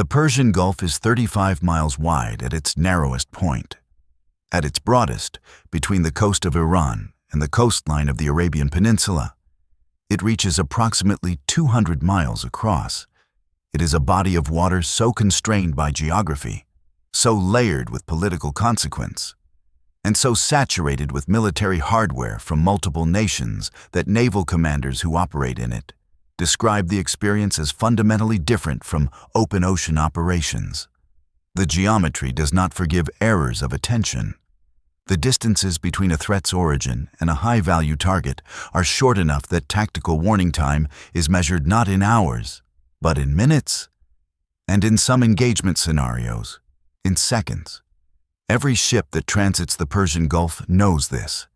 The Persian Gulf is 35 miles wide at its narrowest point. At its broadest, between the coast of Iran and the coastline of the Arabian Peninsula, it reaches approximately 200 miles across. It is a body of water so constrained by geography, so layered with political consequence, and so saturated with military hardware from multiple nations that naval commanders who operate in it describe the experience as fundamentally different from open ocean operations. The geometry does not forgive errors of attention. The distances between a threat's origin and a high-value target are short enough that tactical warning time is measured not in hours, but in minutes, and in some engagement scenarios, in seconds. Every ship that transits the Persian Gulf knows this.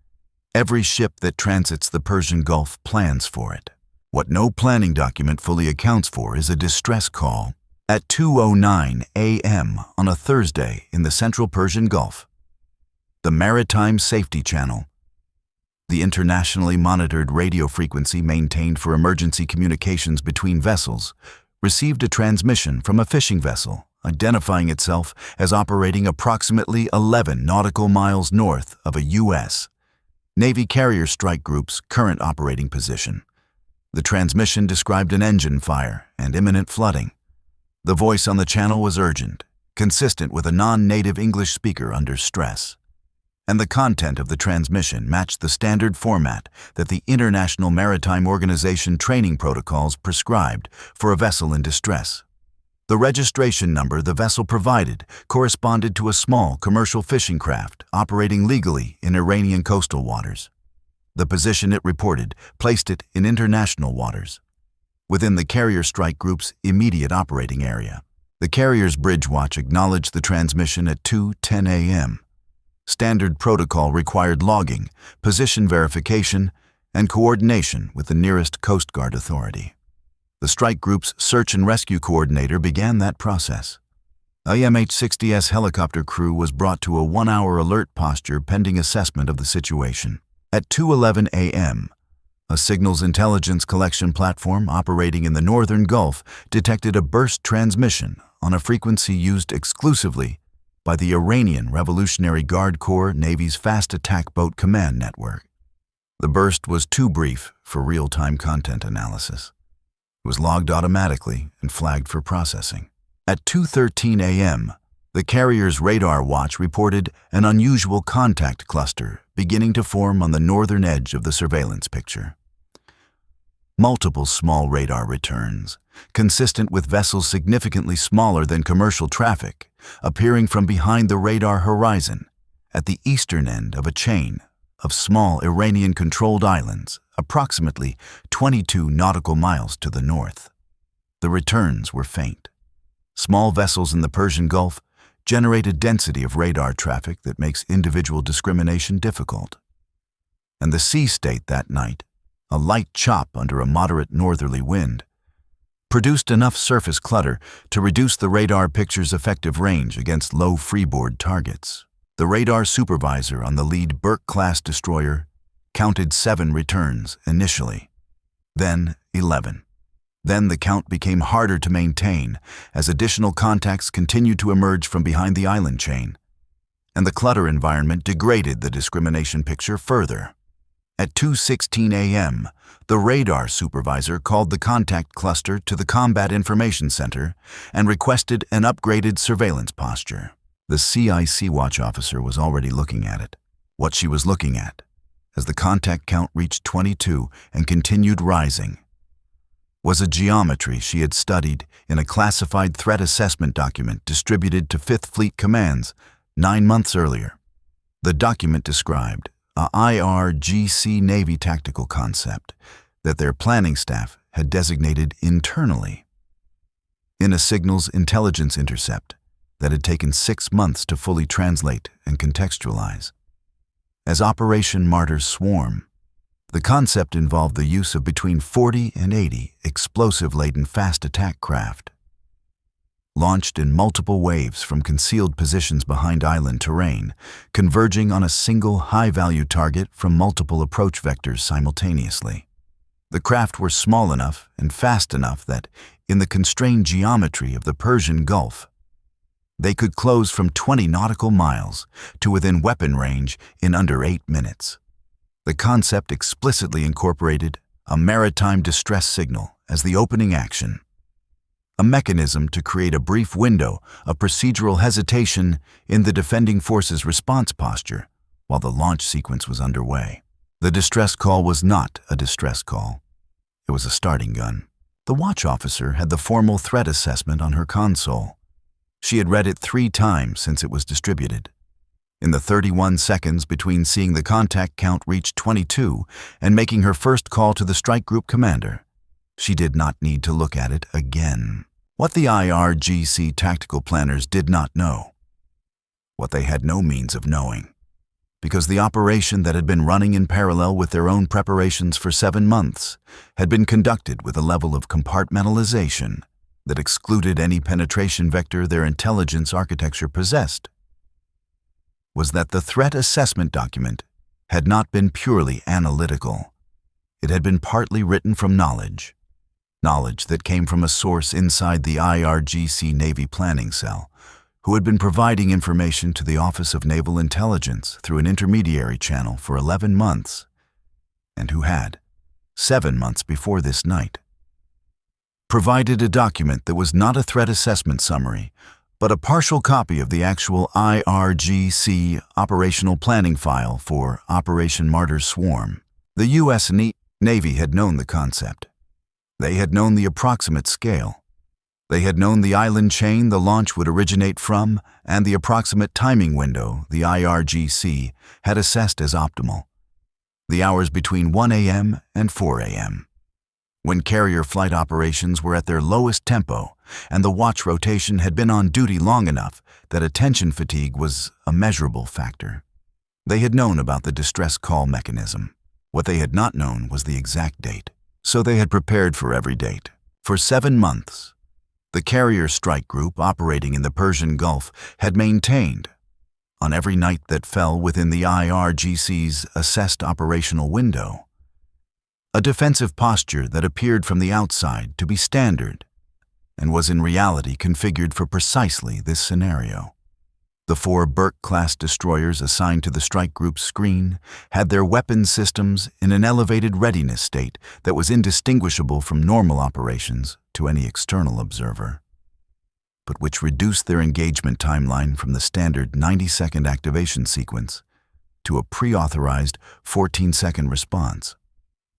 Every ship that transits the Persian Gulf plans for it. What no planning document fully accounts for is a distress call at 2:09 a.m. on a Thursday in the central Persian Gulf. The Maritime Safety Channel, the internationally monitored radio frequency maintained for emergency communications between vessels, received a transmission from a fishing vessel identifying itself as operating approximately 11 nautical miles north of a U.S. Navy carrier strike group's current operating position. The transmission described an engine fire and imminent flooding. The voice on the channel was urgent, consistent with a non-native English speaker under stress. And the content of the transmission matched the standard format that the International Maritime Organization training protocols prescribed for a vessel in distress. The registration number the vessel provided corresponded to a small commercial fishing craft operating legally in Iranian coastal waters. The position it reported placed it in international waters, within the carrier strike group's immediate operating area. The carrier's bridge watch acknowledged the transmission at 2:10 a.m. Standard protocol required logging, position verification, and coordination with the nearest Coast Guard authority. The strike group's search and rescue coordinator began that process. A MH-60S helicopter crew was brought to a 1-hour alert posture pending assessment of the situation. At 2:11 a.m., a signals intelligence collection platform operating in the northern Gulf detected a burst transmission on a frequency used exclusively by the Iranian Revolutionary Guard Corps Navy's Fast Attack Boat Command Network. The burst was too brief for real-time content analysis. It was logged automatically and flagged for processing. At 2:13 a.m., the carrier's radar watch reported an unusual contact cluster beginning to form on the northern edge of the surveillance picture. Multiple small radar returns, consistent with vessels significantly smaller than commercial traffic, appearing from behind the radar horizon at the eastern end of a chain of small Iranian-controlled islands, approximately 22 nautical miles to the north. The returns were faint. Small vessels in the Persian Gulf generate a density of radar traffic that makes individual discrimination difficult. And the sea state that night, a light chop under a moderate northerly wind, produced enough surface clutter to reduce the radar picture's effective range against low freeboard targets. The radar supervisor on the lead Burke-class destroyer counted 7 returns initially, then 11. Then the count became harder to maintain as additional contacts continued to emerge from behind the island chain, and the clutter environment degraded the discrimination picture further. At 2:16 a.m., the radar supervisor called the contact cluster to the Combat Information Center and requested an upgraded surveillance posture. The CIWS officer was already looking at it. What she was looking at, as the contact count reached 22 and continued rising, was a geometry she had studied in a classified threat assessment document distributed to 5th Fleet commands 9 months earlier. The document described a IRGC Navy tactical concept that their planning staff had designated internally. In a signals intelligence intercept that had taken 6 months to fully translate and contextualize. As Operation Martyr Swarm, the concept involved the use of between 40 and 80 explosive-laden fast attack craft, launched in multiple waves from concealed positions behind island terrain, converging on a single high-value target from multiple approach vectors simultaneously. The craft were small enough and fast enough that, in the constrained geometry of the Persian Gulf, they could close from 20 nautical miles to within weapon range in under 8 minutes. The concept explicitly incorporated a maritime distress signal as the opening action, a mechanism to create a brief window of procedural hesitation in the defending force's response posture while the launch sequence was underway. The distress call was not a distress call. It was a starting gun. The watch officer had the formal threat assessment on her console. She had read it 3 times since it was distributed. In the 31 seconds between seeing the contact count reach 22 and making her first call to the strike group commander, she did not need to look at it again. What the IRGC tactical planners did not know, what they had no means of knowing, because the operation that had been running in parallel with their own preparations for 7 months had been conducted with a level of compartmentalization that excluded any penetration vector their intelligence architecture possessed, was that the threat assessment document had not been purely analytical. It had been partly written from knowledge that came from a source inside the IRGC Navy Planning Cell, who had been providing information to the Office of Naval Intelligence through an intermediary channel for 11 months, and who had, 7 months before this night, provided a document that was not a threat assessment summary, but a partial copy of the actual IRGC operational planning file for Operation Martyr Swarm. The U.S. Navy had known the concept. They had known the approximate scale. They had known the island chain the launch would originate from and the approximate timing window the IRGC had assessed as optimal, the hours between 1 a.m. and 4 a.m., when carrier flight operations were at their lowest tempo and the watch rotation had been on duty long enough that attention fatigue was a measurable factor. They had known about the distress call mechanism. What they had not known was the exact date. So they had prepared for every date. For 7 months, the carrier strike group operating in the Persian Gulf had maintained, on every night that fell within the IRGC's assessed operational window, a defensive posture that appeared from the outside to be standard and was in reality configured for precisely this scenario. The 4 Burke-class destroyers assigned to the strike group's screen had their weapons systems in an elevated readiness state that was indistinguishable from normal operations to any external observer, but which reduced their engagement timeline from the standard 90-second activation sequence to a pre-authorized 14-second response.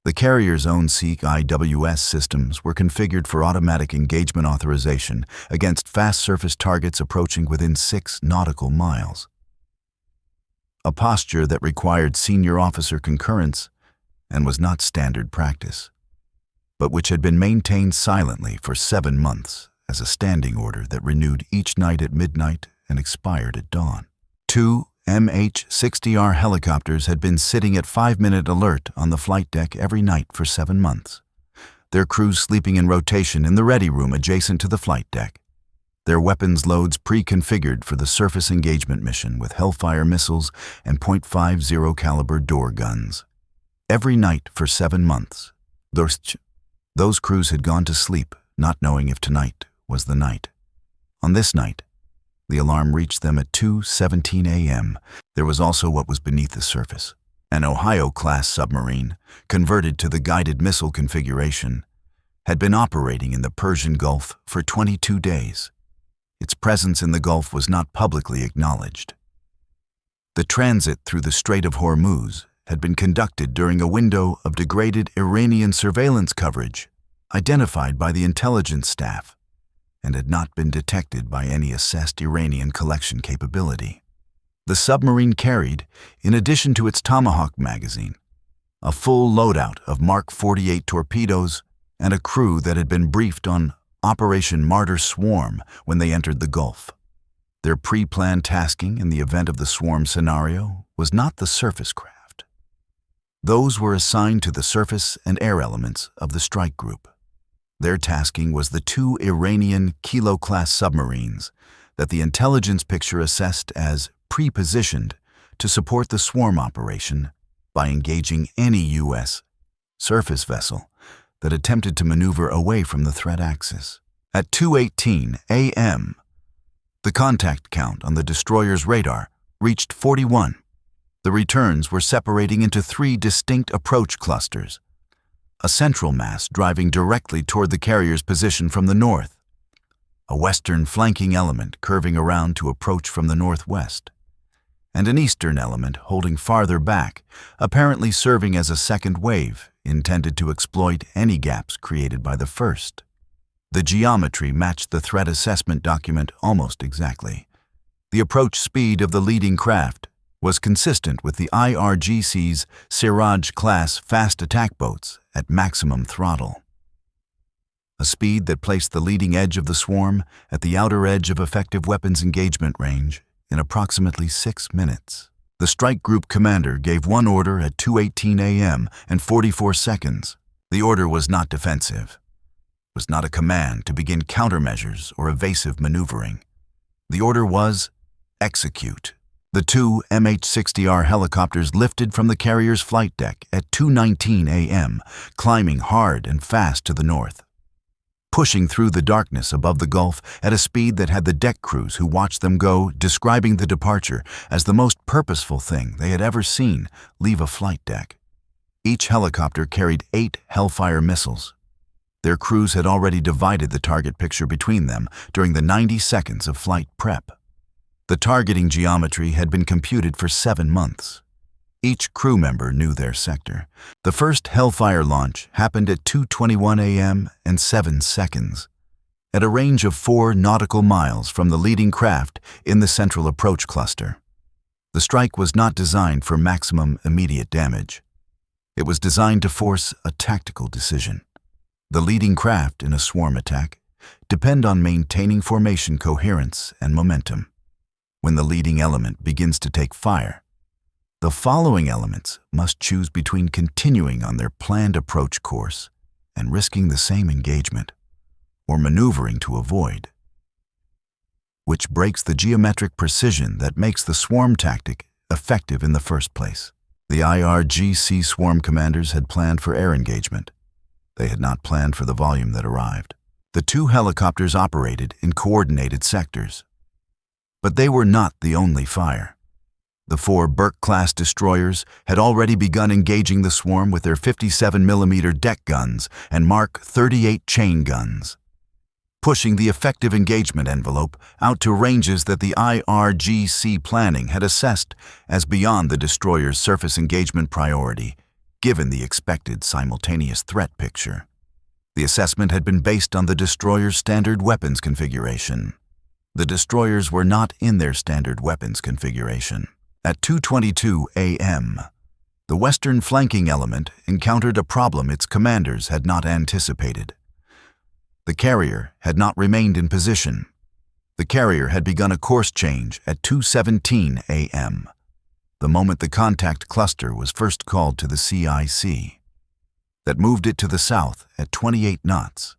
The carrier's own CIWS systems were configured for automatic engagement authorization against fast surface targets approaching within 6 nautical miles. A posture that required senior officer concurrence and was not standard practice, but which had been maintained silently for 7 months as a standing order that renewed each night at midnight and expired at dawn. 2 MH-60R helicopters had been sitting at 5-minute alert on the flight deck every night for 7 months, their crews sleeping in rotation in the ready room adjacent to the flight deck, their weapons loads pre-configured for the surface engagement mission with Hellfire missiles and .50 caliber door guns. Every night for 7 months, those crews had gone to sleep, not knowing if tonight was the night. On this night, the alarm reached them at 2:17 a.m. There was also what was beneath the surface. An Ohio-class submarine, converted to the guided missile configuration, had been operating in the Persian Gulf for 22 days. Its presence in the Gulf was not publicly acknowledged. The transit through the Strait of Hormuz had been conducted during a window of degraded Iranian surveillance coverage identified by the intelligence staff, and had not been detected by any assessed Iranian collection capability. The submarine carried, in addition to its Tomahawk magazine, a full loadout of Mark 48 torpedoes and a crew that had been briefed on Operation Martyr Swarm when they entered the Gulf. Their pre-planned tasking in the event of the swarm scenario was not the surface craft. Those were assigned to the surface and air elements of the strike group. Their tasking was the 2 Iranian Kilo-class submarines that the intelligence picture assessed as pre-positioned to support the swarm operation by engaging any U.S. surface vessel that attempted to maneuver away from the threat axis. At 2:18 a.m., the contact count on the destroyer's radar reached 41. The returns were separating into 3 distinct approach clusters, a central mass driving directly toward the carrier's position from the north, a western flanking element curving around to approach from the northwest, and an eastern element holding farther back, apparently serving as a second wave intended to exploit any gaps created by the first. The geometry matched the threat assessment document almost exactly. The approach speed of the leading craft was consistent with the IRGC's CIWS-class fast attack boats at maximum throttle, a speed that placed the leading edge of the swarm at the outer edge of effective weapons engagement range in approximately 6 minutes. The strike group commander gave one order at 2:18 a.m. and 44 seconds. The order was not defensive. It was not a command to begin countermeasures or evasive maneuvering. The order was execute. The 2 MH-60R helicopters lifted from the carrier's flight deck at 2:19 a.m., climbing hard and fast to the north, pushing through the darkness above the Gulf at a speed that had the deck crews who watched them go describing the departure as the most purposeful thing they had ever seen leave a flight deck. Each helicopter carried 8 Hellfire missiles. Their crews had already divided the target picture between them during the 90 seconds of flight prep. The targeting geometry had been computed for 7 months. Each crew member knew their sector. The first Hellfire launch happened at 2:21 a.m. and 7 seconds, at a range of 4 nautical miles from the leading craft in the central approach cluster. The strike was not designed for maximum immediate damage. It was designed to force a tactical decision. The leading craft in a swarm attack depend on maintaining formation coherence and momentum. When the leading element begins to take fire, the following elements must choose between continuing on their planned approach course and risking the same engagement, or maneuvering to avoid, which breaks the geometric precision that makes the swarm tactic effective in the first place. The IRGC swarm commanders had planned for air engagement. They had not planned for the volume that arrived. The 2 helicopters operated in coordinated sectors. But they were not the only fire. The 4 Burke-class destroyers had already begun engaging the swarm with their 57mm deck guns and Mark 38 chain guns, pushing the effective engagement envelope out to ranges that the IRGC planning had assessed as beyond the destroyer's surface engagement priority, given the expected simultaneous threat picture. The assessment had been based on the destroyer's standard weapons configuration. The destroyers were not in their standard weapons configuration. At 2:22 a.m., the western flanking element encountered a problem its commanders had not anticipated. The carrier had not remained in position. The carrier had begun a course change at 2:17 a.m., the moment the contact cluster was first called to the CIC, that moved it to the south at 28 knots.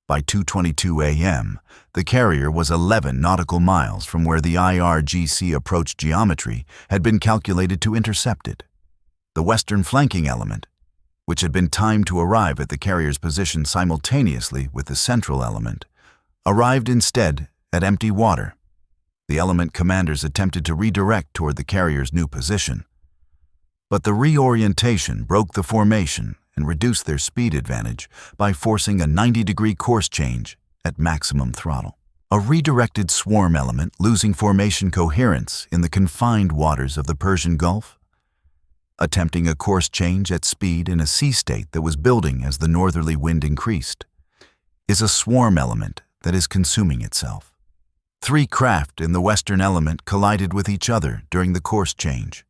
By 2:22 a.m., the carrier was 11 nautical miles from where the IRGC approach geometry had been calculated to intercept it. The western flanking element, which had been timed to arrive at the carrier's position simultaneously with the central element, arrived instead at empty water. The element commanders attempted to redirect toward the carrier's new position, but the reorientation broke the formation and reduced their speed advantage by forcing a 90-degree course change at maximum throttle. A redirected swarm element losing formation coherence in the confined waters of the Persian Gulf, attempting a course change at speed in a sea state that was building as the northerly wind increased, is a swarm element that is consuming itself. 3 craft in the western element collided with each other during the course change.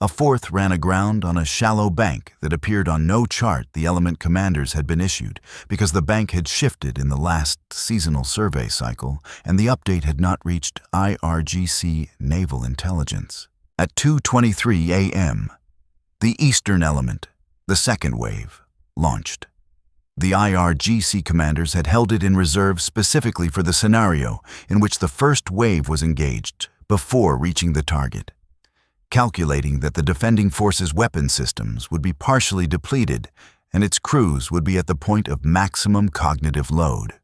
A 4th ran aground on a shallow bank that appeared on no chart the element commanders had been issued because the bank had shifted in the last seasonal survey cycle and the update had not reached IRGC Naval Intelligence. At 2:23 a.m., the eastern element, the second wave, launched. The IRGC commanders had held it in reserve specifically for the scenario in which the first wave was engaged before reaching the target, calculating that the defending force's weapon systems would be partially depleted and its crews would be at the point of maximum cognitive load.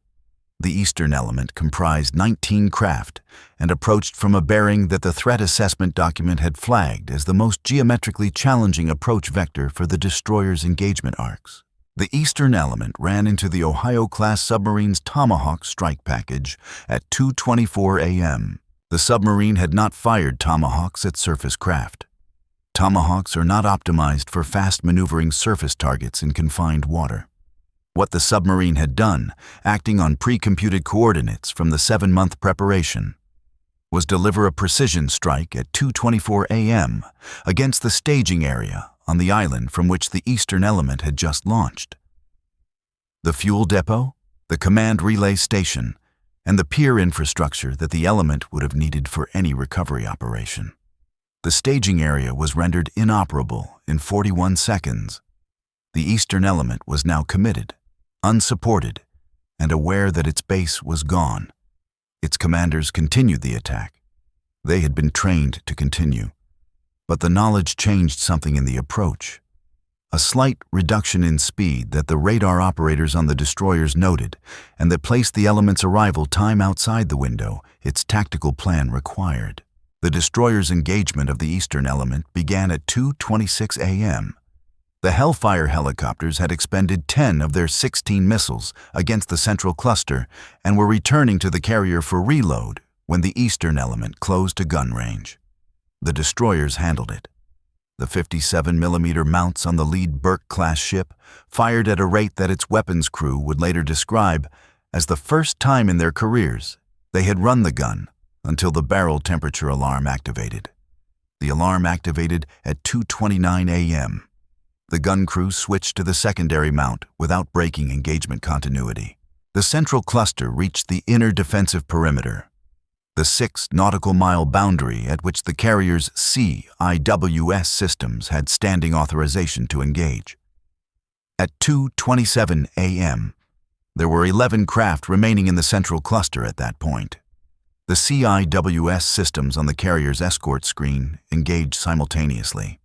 The eastern element comprised 19 craft and approached from a bearing that the threat assessment document had flagged as the most geometrically challenging approach vector for the destroyer's engagement arcs. The eastern element ran into the Ohio-class submarine's Tomahawk strike package at 2:24 a.m. The submarine had not fired Tomahawks at surface craft. Tomahawks are not optimized for fast-maneuvering surface targets in confined water. What the submarine had done, acting on pre-computed coordinates from the 7-month preparation, was deliver a precision strike at 2:24 a.m. against the staging area on the island from which the eastern element had just launched. The fuel depot, the command relay station, and the pier infrastructure that the element would have needed for any recovery operation. The staging area was rendered inoperable in 41 seconds. The eastern element was now committed, unsupported, and aware that its base was gone. Its commanders continued the attack. They had been trained to continue. But the knowledge changed something in the approach. A slight reduction in speed that the radar operators on the destroyers noted, and that placed the element's arrival time outside the window its tactical plan required. The destroyer's engagement of the eastern element began at 2:26 a.m. The Hellfire helicopters had expended 10 of their 16 missiles against the central cluster and were returning to the carrier for reload when the eastern element closed to gun range. The destroyers handled it. The 57mm mounts on the lead Burke-class ship fired at a rate that its weapons crew would later describe as the first time in their careers they had run the gun until the barrel temperature alarm activated. The alarm activated at 2:29 a.m. The gun crew switched to the secondary mount without breaking engagement continuity. The central cluster reached the inner defensive perimeter, the 6 nautical mile boundary at which the carrier's CIWS systems had standing authorization to engage. At 2:27 a.m., there were 11 craft remaining in the central cluster at that point. The CIWS systems on the carrier's escort screen engaged simultaneously.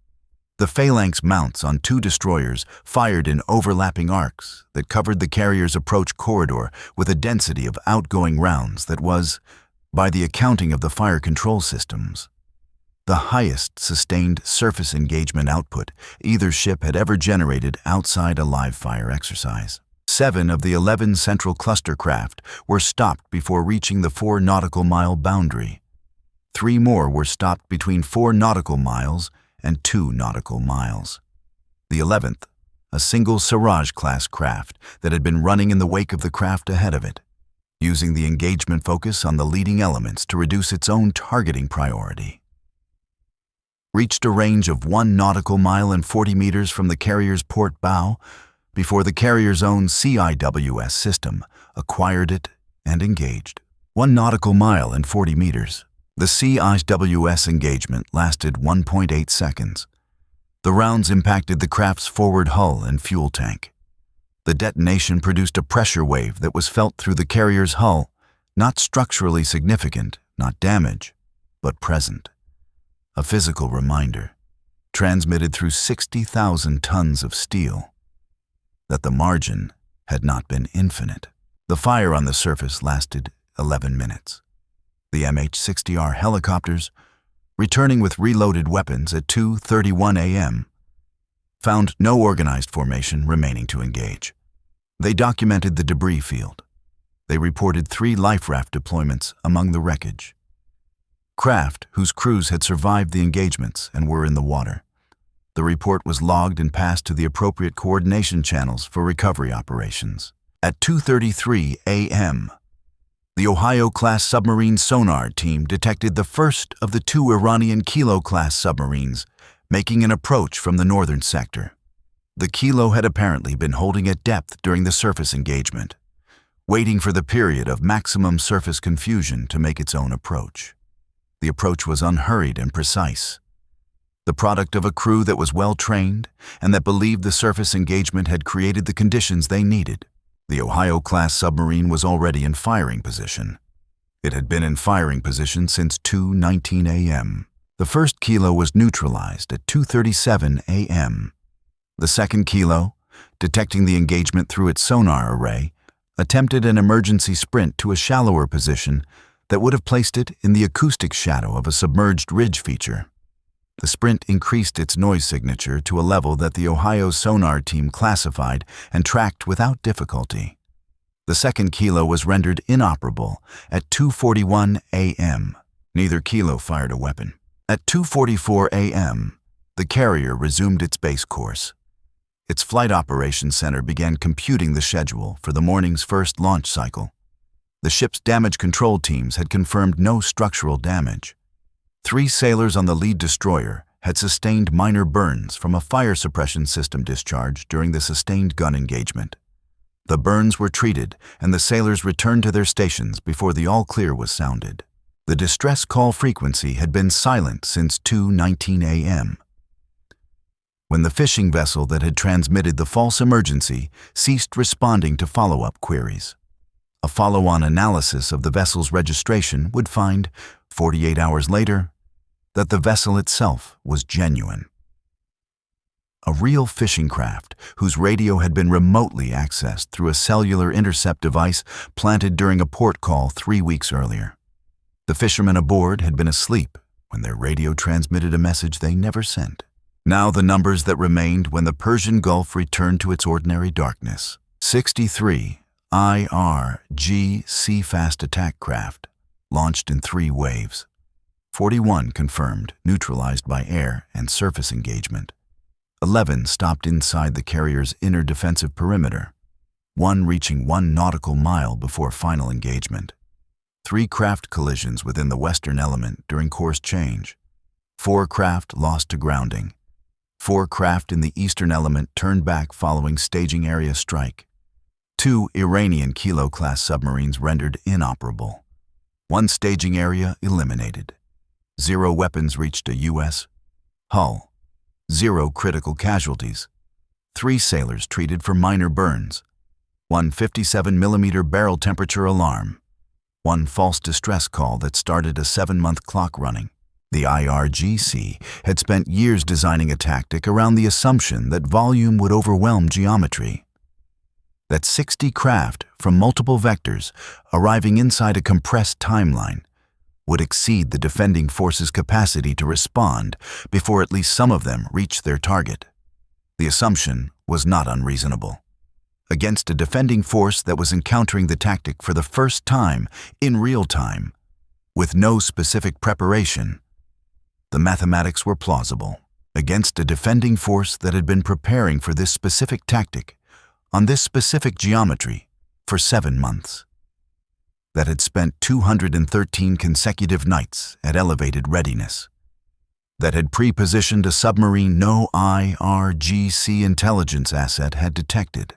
The phalanx mounts on 2 destroyers fired in overlapping arcs that covered the carrier's approach corridor with a density of outgoing rounds that was, by the accounting of the fire control systems, the highest sustained surface engagement output either ship had ever generated outside a live fire exercise. 7 of the 11 central cluster craft were stopped before reaching the 4 nautical mile boundary. 3 more were stopped between 4 nautical miles and 2 nautical miles. The 11th, a single Siraj-class craft that had been running in the wake of the craft ahead of it, using the engagement focus on the leading elements to reduce its own targeting priority, reached a range of 1 nautical mile and 40 meters from the carrier's port bow before the carrier's own CIWS system acquired it and engaged. 1 nautical mile and 40 meters. The CIWS engagement lasted 1.8 seconds. The rounds impacted the craft's forward hull and fuel tank. The detonation produced a pressure wave that was felt through the carrier's hull, not structurally significant, not damage, but present. A physical reminder, transmitted through 60,000 tons of steel, that the margin had not been infinite. The fire on the surface lasted 11 minutes. The MH-60R helicopters, returning with reloaded weapons at 2:31 a.m., found no organized formation remaining to engage. They documented the debris field. They reported 3 life raft deployments among the wreckage. Craft whose crews had survived the engagements and were in the water. The report was logged and passed to the appropriate coordination channels for recovery operations. At 2:33 a.m., the Ohio-class submarine sonar team detected the first of the 2 Iranian Kilo-class submarines making an approach from the northern sector. The Kilo had apparently been holding at depth during the surface engagement, waiting for the period of maximum surface confusion to make its own approach. The approach was unhurried and precise, the product of a crew that was well-trained and that believed the surface engagement had created the conditions they needed. The Ohio-class submarine was already in firing position. It had been in firing position since 2:19 a.m. The first Kilo was neutralized at 2:37 a.m. The second Kilo, detecting the engagement through its sonar array, attempted an emergency sprint to a shallower position that would have placed it in the acoustic shadow of a submerged ridge feature. The sprint increased its noise signature to a level that the Ohio sonar team classified and tracked without difficulty. The second Kilo was rendered inoperable at 2:41 a.m. Neither Kilo fired a weapon. At 2:44 a.m., the carrier resumed its base course. Its Flight Operations Center began computing the schedule for the morning's first launch cycle. The ship's damage control teams had confirmed no structural damage. 3 sailors on the lead destroyer had sustained minor burns from a fire suppression system discharge during the sustained gun engagement. The burns were treated, and the sailors returned to their stations before the all-clear was sounded. The distress call frequency had been silent since 2:19 a.m. when the fishing vessel that had transmitted the false emergency ceased responding to follow-up queries. A follow-on analysis of the vessel's registration would find, 48 hours later, that the vessel itself was genuine. A real fishing craft whose radio had been remotely accessed through a cellular intercept device planted during a port call 3 weeks earlier. The fishermen aboard had been asleep when their radio transmitted a message they never sent. Now the numbers that remained when the Persian Gulf returned to its ordinary darkness. 63 IRGC fast attack craft, launched in 3 waves. 41 confirmed, neutralized by air and surface engagement. 11 stopped inside the carrier's inner defensive perimeter, 1 reaching 1 nautical mile before final engagement. 3 craft collisions within the western element during course change. 4 craft lost to grounding. 4 craft in the eastern element turned back following staging area strike. 2 Iranian Kilo-class submarines rendered inoperable. 1 staging area eliminated. 0 weapons reached a U.S. hull. 0 critical casualties. 3 sailors treated for minor burns. 1 57mm barrel temperature alarm. 1 false distress call that started a 7-month clock running. The IRGC had spent years designing a tactic around the assumption that volume would overwhelm geometry. That 60 craft from multiple vectors arriving inside a compressed timeline would exceed the defending force's capacity to respond before at least some of them reached their target. The assumption was not unreasonable. Against a defending force that was encountering the tactic for the first time in real time, with no specific preparation, the mathematics were plausible. Against a defending force that had been preparing for this specific tactic, on this specific geometry, for 7 months. That had spent 213 consecutive nights at elevated readiness. That had pre-positioned a submarine no IRGC intelligence asset had detected.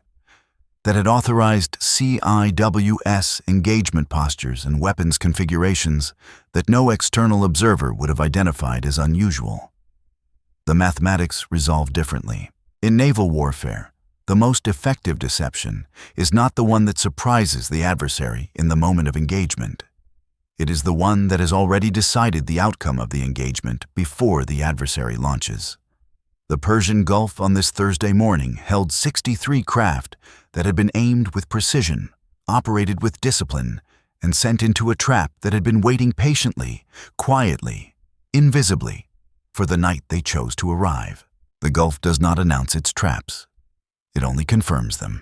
That had authorized CIWS engagement postures and weapons configurations that no external observer would have identified as unusual. The mathematics resolved differently. In naval warfare, the most effective deception is not the one that surprises the adversary in the moment of engagement. It is the one that has already decided the outcome of the engagement before the adversary launches. The Persian Gulf on this Thursday morning held 63 craft that had been aimed with precision, operated with discipline, and sent into a trap that had been waiting patiently, quietly, invisibly, for the night they chose to arrive. The Gulf does not announce its traps. It only confirms them.